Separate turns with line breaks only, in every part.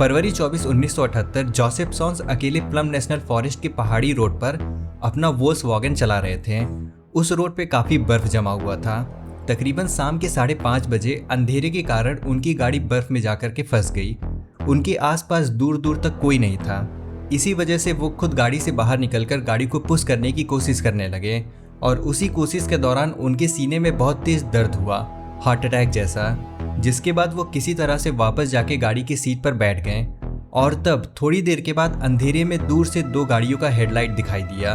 फरवरी 24, 1978 Joseph सॉन्स अकेले plum national forest के पहाड़ी रोड पर अपना वोल्क्सवैगन चला रहे थे। उस रोड पे काफी बर्फ जमा हुआ था। तकरीबन शाम के 5:30 बजे अंधेरे के कारण उनकी गाड़ी बर्फ में जाकर के फंस गई। उनके आसपास दूर दूर तक कोई नहीं था। इसी वजह से वो खुद गाड़ी से बाहर निकलकर गाड़ी को पुश करने की कोशिश करने लगे और उसी कोशिश के दौरान उनके सीने में बहुत तेज दर्द हुआ, हार्ट अटैक जैसा। जिसके बाद वो किसी तरह से वापस जाके गाड़ी की सीट पर बैठ गए और तब थोड़ी देर के बाद अंधेरे में दूर से 2 गाड़ियों का हेडलाइट दिखाई दिया।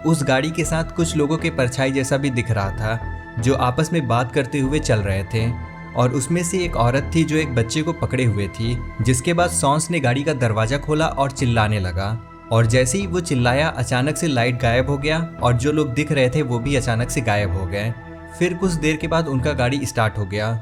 उस गाड़ी के साथ कुछ लोगों के परछाई जैसा भी दिख रहा था जो आपस में बात करते हुए चल रहे थे और उसमें से एक औरत थी जो एक बच्चे को पकड़े हुए थी। जिसके बाद सॉन्स ने गाड़ी का दरवाजा खोला और चिल्लाने लगा और जैसे ही वो चिल्लाया अचानक से लाइट गायब हो गया और जो लोग दिख रहे थे वो भी अचानक से गायब हो गए। फिर कुछ देर के बाद उनका गाड़ी स्टार्ट हो गया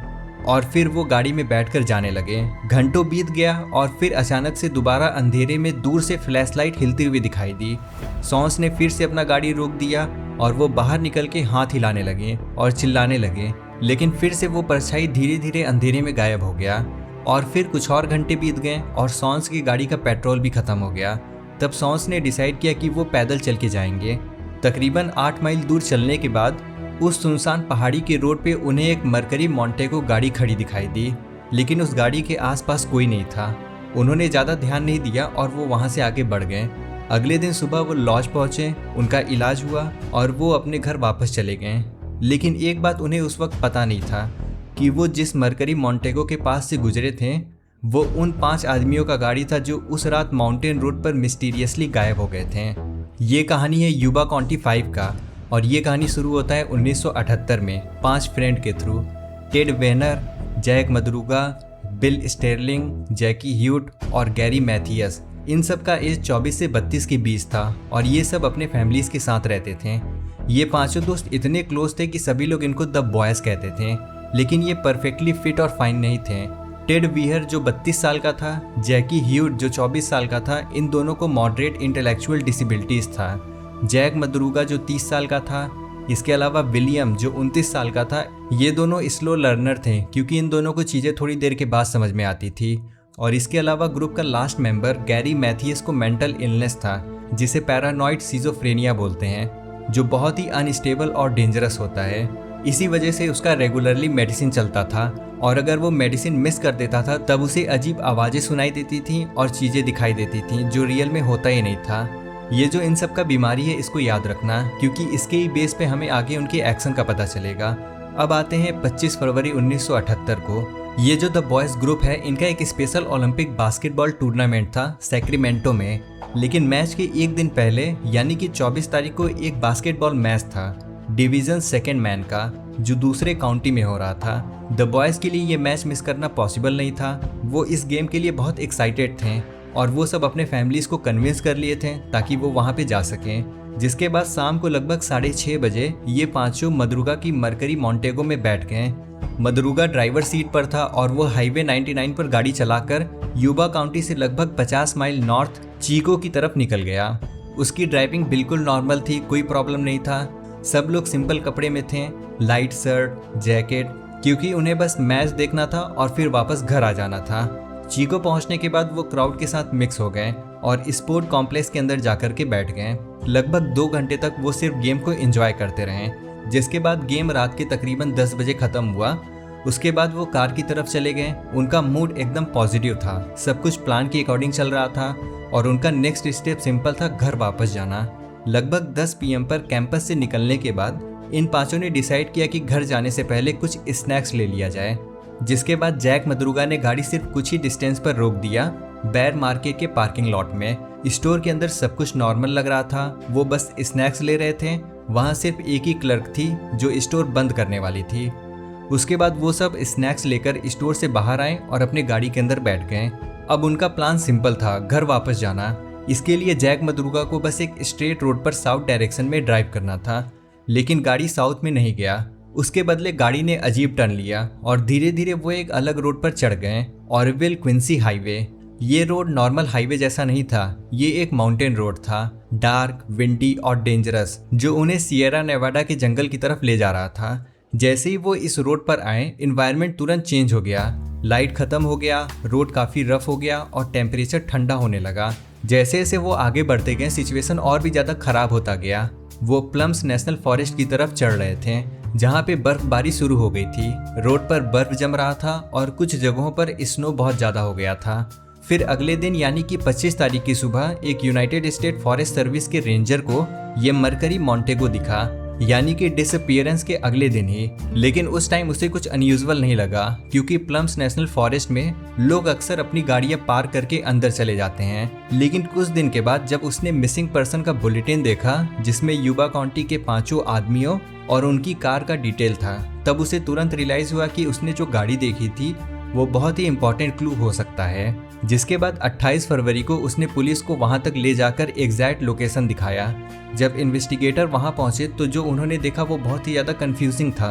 और फिर वो गाड़ी में बैठकर जाने लगे। घंटों बीत गया और फिर अचानक से दोबारा अंधेरे में दूर से फ्लैशलाइट हिलती हुई दिखाई दी। सॉन्स ने फिर से अपना गाड़ी रोक दिया और वो बाहर निकल के हाथ हिलाने लगे और चिल्लाने लगे, लेकिन फिर से वो परछाई धीरे धीरे अंधेरे में गायब हो गया। और फिर कुछ और घंटे बीत गए और सॉन्स की गाड़ी का पेट्रोल भी खत्म हो गया। तब सॉन्स ने डिसाइड किया कि वो पैदल चल के जाएंगे। तकरीबन 8 माइल दूर चलने के बाद उस सुनसान पहाड़ी के रोड पे उन्हें एक मरकरी मोंटेगो गाड़ी खड़ी दिखाई दी, लेकिन उस गाड़ी के आसपास कोई नहीं था। उन्होंने ज़्यादा ध्यान नहीं दिया और वो वहाँ से आगे बढ़ गए। अगले दिन सुबह वो लॉज पहुँचे, उनका इलाज हुआ और वो अपने घर वापस चले गए। लेकिन एक बात उन्हें उस वक्त पता नहीं था कि वो जिस मरकरी मोंटेगो के पास से गुजरे थे वो उन 5 आदमियों का गाड़ी था जो उस रात माउंटेन रोड पर मिस्टीरियसली गायब हो गए थे। ये कहानी है युबा काउंटी 5 का और ये कहानी शुरू होता है 1978 में 5 फ्रेंड के through. Ted Wenner, Jack Madruga, Bill Sterling, Jackie Hewitt और गैरी मैथियस। इन सब का एज 24 से 32 के बीच था और ये सब अपने फैमिलीज के साथ रहते थे। ये पांचों दोस्त इतने क्लोज थे कि सभी लोग इनको द बॉयज कहते थे, लेकिन ये परफेक्टली फिट और फाइन नहीं थे। टेड वीहर जो 32 साल का था, जैकी ह्यूट जो 24 साल का था, इन दोनों को मॉडरेट इंटेलेक्चुअल डिसेबिलिटीज था। जैक मदरूगा जो 30 साल का था, इसके अलावा विलियम जो 29 साल का था। ये दोनों स्लो लर्नर थे क्योंकि इन दोनों को चीज़ें थोड़ी देर के बाद समझ में आती थी। और इसके अलावा ग्रुप का लास्ट मेंबर गैरी मैथियस को मेंटल इलनेस था जिसे पैरानॉइड सिजोफ्रेनिया बोलते हैं, जो बहुत ही अनस्टेबल और डेंजरस होता है। इसी वजह से उसका रेगुलरली मेडिसिन चलता था और अगर वो मेडिसिन मिस कर देता था तब उसे अजीब आवाज़ें सुनाई देती थी और चीज़ें दिखाई देती थी जो रियल में होता ही नहीं था। ये जो इन सब का बीमारी है इसको याद रखना क्योंकि इसके ही बेस पे हमें आगे उनके एक्शन का पता चलेगा। अब आते हैं 25 फरवरी 1978 को। ये जो द बॉयज ग्रुप है इनका एक स्पेशल ओलंपिक बास्केटबॉल टूर्नामेंट था सैक्रामेंटो में, लेकिन मैच के एक दिन पहले यानी कि 24 तारीख को एक बास्केटबॉल मैच था डिवीजन सेकेंड मैन का जो दूसरे काउंटी में हो रहा था। द बॉयज के लिए ये मैच मिस करना पॉसिबल नहीं था। वो इस गेम के लिए बहुत एक्साइटेड थे और वो सब अपने फैमिलीज को कन्विंस कर लिए थे ताकि वो वहाँ पे जा सकें। जिसके बाद शाम को लगभग 6:30 बजे ये पांचों मदरूगा की मरकरी मोंटेगो में बैठ गए। मदरूगा ड्राइवर सीट पर था और वो हाईवे 99 पर गाड़ी चलाकर युबा काउंटी से लगभग 50 माइल नॉर्थ चीको की तरफ निकल गया। उसकी ड्राइविंग बिल्कुल नॉर्मल थी, कोई प्रॉब्लम नहीं था। सब लोग सिंपल कपड़े में थे, लाइट शर्ट, जैकेट, क्योंकि उन्हें बस मैच देखना था और फिर वापस घर आ जाना था। चीको पहुंचने के बाद वो क्राउड के साथ मिक्स हो गए और स्पोर्ट कॉम्प्लेक्स के अंदर जाकर के बैठ गए। लगभग 2 घंटे तक वो सिर्फ गेम को एंजॉय करते रहे, जिसके बाद गेम रात के तकरीबन 10 बजे खत्म हुआ। उसके बाद वो कार की तरफ चले गए। उनका मूड एकदम पॉजिटिव था, सब कुछ प्लान के अकॉर्डिंग चल रहा था और उनका नेक्स्ट स्टेप सिंपल था, घर वापस जाना। लगभग 10 PM पर कैंपस से निकलने के बाद इन पांचों ने डिसाइड किया कि घर जाने से पहले कुछ स्नैक्स ले लिया जाए। जिसके बाद जैक मदरूगा ने गाड़ी सिर्फ कुछ ही डिस्टेंस पर रोक दिया, बेर मार्केट के पार्किंग लॉट में। स्टोर के अंदर सब कुछ नॉर्मल लग रहा था, वो बस स्नैक्स ले रहे थे। वहाँ सिर्फ एक ही क्लर्क थी जो स्टोर बंद करने वाली थी। उसके बाद वो सब स्नैक्स लेकर स्टोर से बाहर आए और अपने गाड़ी के अंदर बैठ गए। अब उनका प्लान सिंपल था, घर वापस जाना। इसके लिए जैक मदरूगा को बस एक स्ट्रेट रोड पर साउथ डायरेक्शन में ड्राइव करना था, लेकिन गाड़ी साउथ में नहीं गया। उसके बदले गाड़ी ने अजीब टर्न लिया और धीरे धीरे वो एक अलग रोड पर चढ़ गए, ऑरविल क्विंसी हाईवे। ये रोड नॉर्मल हाईवे जैसा नहीं था, ये एक माउंटेन रोड था, डार्क, विंडी और डेंजरस, जो उन्हें सियरा नेवाडा के जंगल की तरफ ले जा रहा था। जैसे ही वो इस रोड पर आए, एनवायरनमेंट तुरंत चेंज हो गया। लाइट खत्म हो गया, रोड काफ़ी रफ हो गया और टेम्परेचर ठंडा होने लगा। जैसे जैसे वो आगे बढ़ते गए सिचुएशन और भी ज़्यादा खराब होता गया। वो प्लम्स नेशनल फॉरेस्ट की तरफ चढ़ रहे थे जहाँ पे बर्फबारी शुरू हो गई थी। रोड पर बर्फ जम रहा था और कुछ जगहों पर स्नो बहुत ज़्यादा हो गया था। फिर अगले दिन यानी कि 25 तारीख की सुबह एक यूनाइटेड स्टेट फॉरेस्ट सर्विस के रेंजर को ये मरकरी मोंटेगो दिखा, यानी कि डिसअपीयरेंस के अगले दिन ही। लेकिन उस टाइम उसे कुछ अनयूजुअल नहीं लगा क्योंकि प्लम्स नेशनल फॉरेस्ट में लोग अक्सर अपनी गाड़ियां पार्क करके अंदर चले जाते हैं। लेकिन कुछ दिन के बाद जब उसने मिसिंग पर्सन का बुलेटिन देखा जिसमें यूबा काउंटी के 5 आदमियों और उनकी कार का डिटेल था, तब उसे तुरंत रियलाइज हुआ कि उसने जो गाड़ी देखी थी वो बहुत ही इंपॉर्टेंट क्लू हो सकता है। जिसके बाद 28 फरवरी को उसने पुलिस को वहां तक ले जाकर एग्जैक्ट लोकेशन दिखाया। जब इन्वेस्टिगेटर वहां पहुंचे तो जो उन्होंने देखा वो बहुत ही ज़्यादा कंफ्यूजिंग था।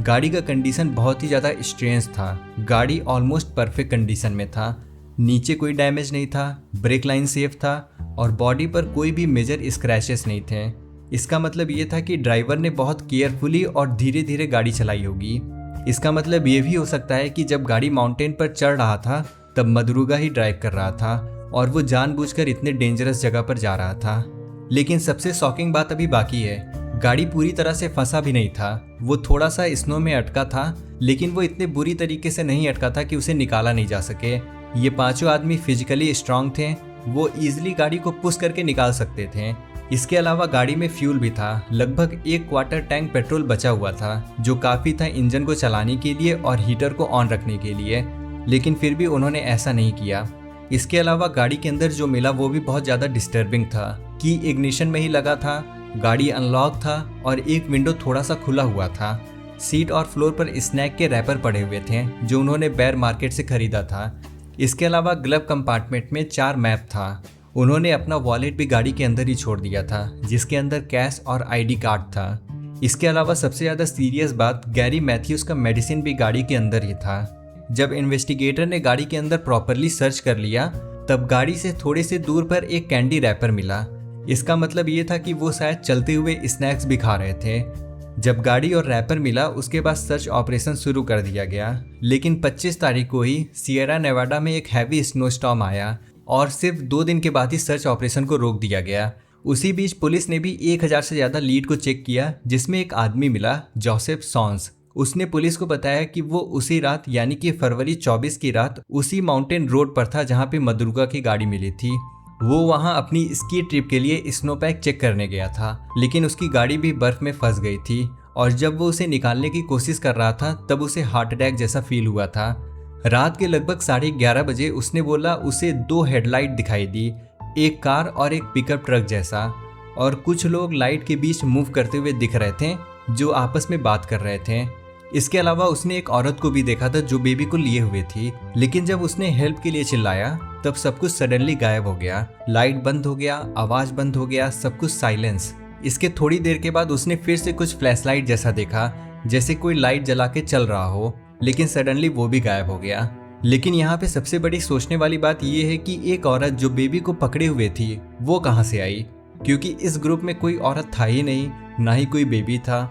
गाड़ी का कंडीशन बहुत ही ज़्यादा स्ट्रेंज था। गाड़ी ऑलमोस्ट परफेक्ट कंडीशन में था, नीचे कोई डैमेज नहीं था, ब्रेक लाइन सेफ था और बॉडी पर कोई भी मेजर स्क्रैचेस नहीं थे। इसका मतलब ये था कि ड्राइवर ने बहुत केयरफुली और धीरे धीरे गाड़ी चलाई होगी। इसका मतलब ये भी हो सकता है कि जब गाड़ी माउंटेन पर चढ़ रहा था तब मदरुगा ही ड्राइव कर रहा था और वो जानबूझकर इतने डेंजरस जगह पर जा रहा था। लेकिन सबसे शॉकिंग बात अभी बाकी है। गाड़ी पूरी तरह से फंसा भी नहीं था, वो थोड़ा सा स्नो में अटका था, लेकिन वो इतने बुरी तरीके से नहीं अटका था कि उसे निकाला नहीं जा सके। ये 5 आदमी फिजिकली स्ट्रांग थे, वो ईजिली गाड़ी को पुश करके निकाल सकते थे। इसके अलावा गाड़ी में फ्यूल भी था, लगभग 1 क्वार्टर टैंक पेट्रोल बचा हुआ था जो काफ़ी था इंजन को चलाने के लिए और हीटर को ऑन रखने के लिए। लेकिन फिर भी उन्होंने ऐसा नहीं किया। इसके अलावा गाड़ी के अंदर जो मिला वो भी बहुत ज़्यादा डिस्टर्बिंग था। की इग्निशन में ही लगा था, गाड़ी अनलॉक था और एक विंडो थोड़ा सा खुला हुआ था। सीट और फ्लोर पर स्नैक के रैपर पड़े हुए थे जो उन्होंने बेयर मार्केट से खरीदा था। इसके अलावा ग्लव कंपार्टमेंट में 4 मैप था। उन्होंने अपना वॉलेट भी गाड़ी के अंदर ही छोड़ दिया था जिसके अंदर कैश और आईडी कार्ड था। इसके अलावा सबसे ज़्यादा सीरियस बात, गैरी मैथ्यूज का मेडिसिन भी गाड़ी के अंदर ही था। जब इन्वेस्टिगेटर ने गाड़ी के अंदर प्रॉपरली सर्च कर लिया तब गाड़ी से थोड़े से दूर पर एक कैंडी रैपर मिला। इसका मतलब ये था कि वो शायद चलते हुए स्नैक्स भी खा रहे थे। जब गाड़ी और रैपर मिला उसके बाद सर्च ऑपरेशन शुरू कर दिया गया। लेकिन 25 तारीख को ही सियरा नेवाडा में एक हैवी स्नोस्टॉर्म आया और सिर्फ 2 दिन के बाद ही सर्च ऑपरेशन को रोक दिया गया। उसी बीच पुलिस ने भी 1000 से ज़्यादा लीड को चेक किया जिसमें एक आदमी मिला, जोसेफ सॉन्स। उसने पुलिस को बताया कि वो उसी रात यानी कि फरवरी 24 की रात उसी माउंटेन रोड पर था जहाँ पे मदरुगा की गाड़ी मिली थी। वो वहाँ अपनी स्की ट्रिप के लिए स्नोपैक चेक करने गया था, लेकिन उसकी गाड़ी भी बर्फ में फंस गई थी और जब वो उसे निकालने की कोशिश कर रहा था तब उसे हार्ट अटैक जैसा फील हुआ था। रात के लगभग 11:30 बजे उसने बोला उसे 2 हेडलाइट दिखाई दी, एक कार और एक पिकअप ट्रक जैसा, और कुछ लोग लाइट के बीच मूव करते हुए दिख रहे थे जो आपस में बात कर रहे थे। इसके अलावा उसने एक औरत को भी देखा था जो बेबी को लिए हुए थी। लेकिन जब उसने हेल्प के लिए चिल्लाया तब सब कुछ सडनली गायब हो गया। लाइट बंद हो गया, आवाज बंद हो गया, सब कुछ साइलेंस। इसके थोड़ी देर के बाद उसने फिर से कुछ फ्लैशलाइट जैसा देखा, जैसे कोई लाइट जला के चल रहा हो, लेकिन सडनली वो भी गायब हो गया। लेकिन यहाँ पे सबसे बड़ी सोचने वाली बात ये है कि एक औरत जो बेबी को पकड़े हुए थी वो कहाँ से आई, क्योंकि इस ग्रुप में कोई औरत था ही नहीं, ना ही कोई बेबी था।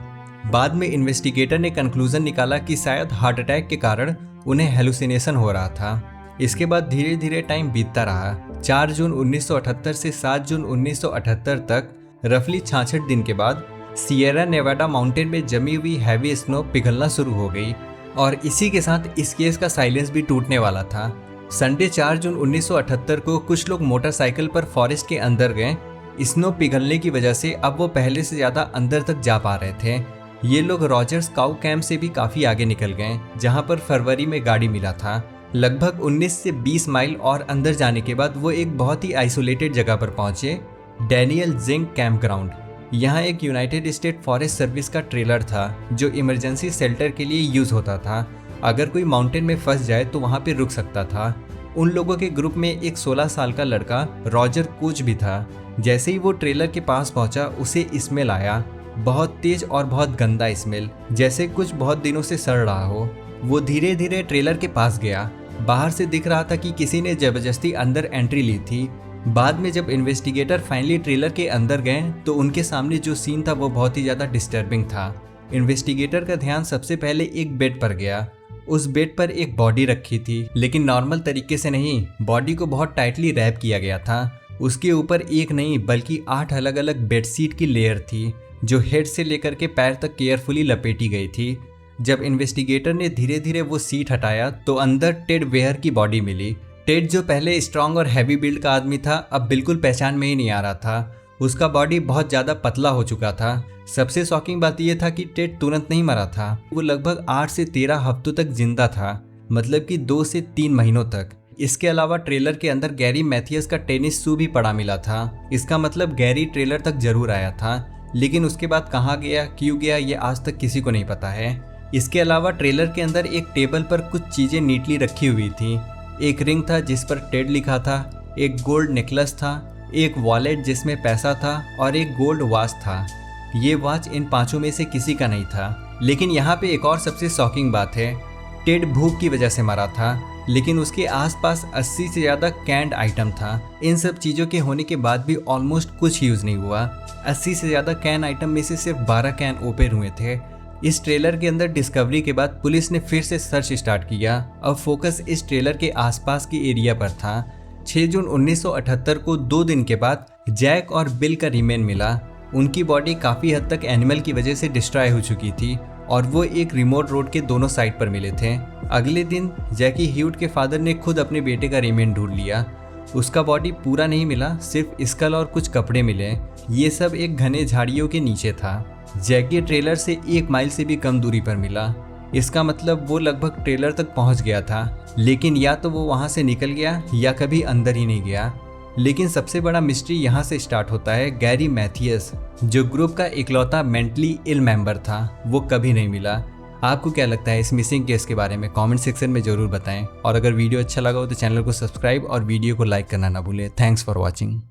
बाद में इन्वेस्टिगेटर ने कंक्लूजन निकाला कि शायद हार्ट अटैक के कारण उन्हें हेलुसिनेशन हो रहा था। इसके बाद धीरे धीरे टाइम बीतता रहा। 4 जून 1978 से 7 जून 1978 तक रफली 66 दिन के बाद सियरा नेवाडा माउंटेन में जमी हुई हैवी स्नो पिघलना शुरू हो गई और इसी के साथ इस केस का साइलेंस भी टूटने वाला था। संडे 4 जून 1978 को कुछ लोग मोटरसाइकिल पर फॉरेस्ट के अंदर गए। स्नो पिघलने की वजह से अब वो पहले से ज़्यादा अंदर तक जा पा रहे थे। ये लोग रॉजर्स काउ कैंप से भी काफ़ी आगे निकल गए जहाँ पर फरवरी में गाड़ी मिला था। लगभग 19 से 20 माइल और अंदर जाने के बाद वो एक बहुत ही आइसोलेटेड जगह पर पहुँचे, डैनियल जिंक कैंप ग्राउंड। यहाँ एक यूनाइटेड स्टेट फॉरेस्ट सर्विस का ट्रेलर था जो इमरजेंसी शेल्टर के लिए यूज़ होता था। अगर कोई माउंटेन में फंस जाए तो वहाँ पे रुक सकता था। उन लोगों के ग्रुप में एक 16 साल का लड़का रॉजर कोच भी था। जैसे ही वो ट्रेलर के पास पहुँचा उसे स्मेल आया, बहुत तेज और बहुत गंदा स्मेल, जैसे कुछ बहुत दिनों से सड़ रहा हो। वो धीरे धीरे ट्रेलर के पास गया। बाहर से दिख रहा था कि किसी ने जबरदस्ती अंदर एंट्री ली थी। बाद में जब इन्वेस्टिगेटर फाइनली ट्रेलर के अंदर गए तो उनके सामने जो सीन था वो बहुत ही ज़्यादा डिस्टर्बिंग था। इन्वेस्टिगेटर का ध्यान सबसे पहले एक बेड पर गया। उस बेड पर एक बॉडी रखी थी, लेकिन नॉर्मल तरीके से नहीं, बॉडी को बहुत टाइटली रैप किया गया था। उसके ऊपर एक नहीं बल्कि 8 अलग अलग बेडशीट की लेयर थी जो हेड से लेकर के पैर तक केयरफुली लपेटी गई थी। जब इन्वेस्टिगेटर ने धीरे धीरे वो सीट हटाया तो अंदर टेड वेयर की बॉडी मिली। टेड जो पहले स्ट्रांग और हैवी बिल्ड का आदमी था, अब बिल्कुल पहचान में ही नहीं आ रहा था। उसका बॉडी बहुत ज़्यादा पतला हो चुका था। सबसे शॉकिंग बात यह था कि टेड तुरंत नहीं मरा था, वो लगभग 8 से 13 हफ्तों तक जिंदा था, मतलब कि 2 से 3 महीनों तक। इसके अलावा ट्रेलर के अंदर गैरी मैथियस का टेनिस शू भी पड़ा मिला था। इसका मतलब गैरी ट्रेलर तक जरूर आया था, लेकिन उसके बाद कहाँ गया, क्यों गया, ये आज तक किसी को नहीं पता है। इसके अलावा ट्रेलर के अंदर एक टेबल पर कुछ चीज़ें नीटली रखी हुई थी। एक रिंग था जिस पर टेड लिखा था, एक गोल्ड नेकलेस था, एक वॉलेट जिसमें पैसा था और एक गोल्ड वॉच था। ये वॉच इन 5 में से किसी का नहीं था। लेकिन यहाँ पे एक और सबसे शॉकिंग बात है, टेड भूख की वजह से मरा था, लेकिन उसके आसपास 80 से ज़्यादा कैंड आइटम था। इन सब चीज़ों के होने के बाद भी ऑलमोस्ट कुछ यूज़ नहीं हुआ। 80 से ज़्यादा कैन आइटम में से सिर्फ 12 कैन ओपन हुए थे। इस ट्रेलर के अंदर डिस्कवरी के बाद पुलिस ने फिर से सर्च स्टार्ट किया। अब फोकस इस ट्रेलर के आसपास के एरिया पर था। 6 जून 1978 को 2 दिन के बाद जैक और बिल का रिमेन मिला। उनकी बॉडी काफ़ी हद तक एनिमल की वजह से डिस्ट्रॉय हो चुकी थी और वो एक रिमोट रोड के दोनों साइड पर मिले थे। अगले दिन जैकी ह्यूट के फादर ने खुद अपने बेटे का रिमेन ढूंढ लिया। उसका बॉडी पूरा नहीं मिला, सिर्फ स्कल और कुछ कपड़े मिले। ये सब एक घने झाड़ियों के नीचे था। जैकी ट्रेलर से 1 माइल से भी कम दूरी पर मिला। इसका मतलब वो लगभग ट्रेलर तक पहुंच गया था, लेकिन या तो वो वहां से निकल गया या कभी अंदर ही नहीं गया। लेकिन सबसे बड़ा मिस्ट्री यहाँ से स्टार्ट होता है। गैरी मैथियस, जो ग्रुप का इकलौता मेंटली इल मेंबर था, वो कभी नहीं मिला। आपको क्या लगता है इस मिसिंग केस के बारे में? कमेंट सेक्शन में ज़रूर बताएं। और अगर वीडियो अच्छा लगा हो तो चैनल को सब्सक्राइब और वीडियो को लाइक करना ना भूलें। Thanks for watching.